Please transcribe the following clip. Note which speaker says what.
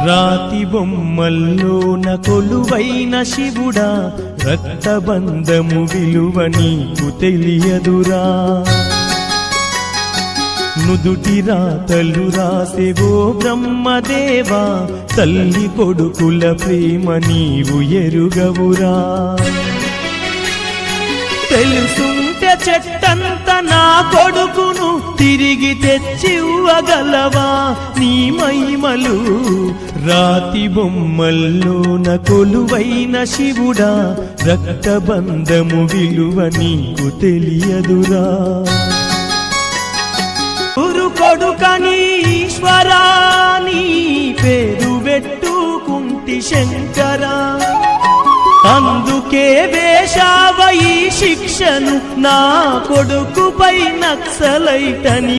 Speaker 1: రాతి బొమ్మల్లోన కొలువైన శివుడా రక్తబంధము విలువ నీకు తెలియదురా నుదుటి రాతలు రాసేవో బ్రహ్మదేవా తల్లి కొడుకుల ప్రేమ నీవు ఎరుగవురా తెలుసుంటే చెట్టంత నా కొడుకును తిరిగి తెచ్చివ్వగలవా నీ మహిమలు రాతి బొమ్మల్లోన కొలువైన శివుడా రక్తబంధము విలువ నీకు తెలియదురా కొడుకని ఈశ్వరా నీ పేరు పెట్టుకుంటి శంకరా అందుకే వేశావ ఈ శిక్షను నా కొడుకుపై నక్సలైటని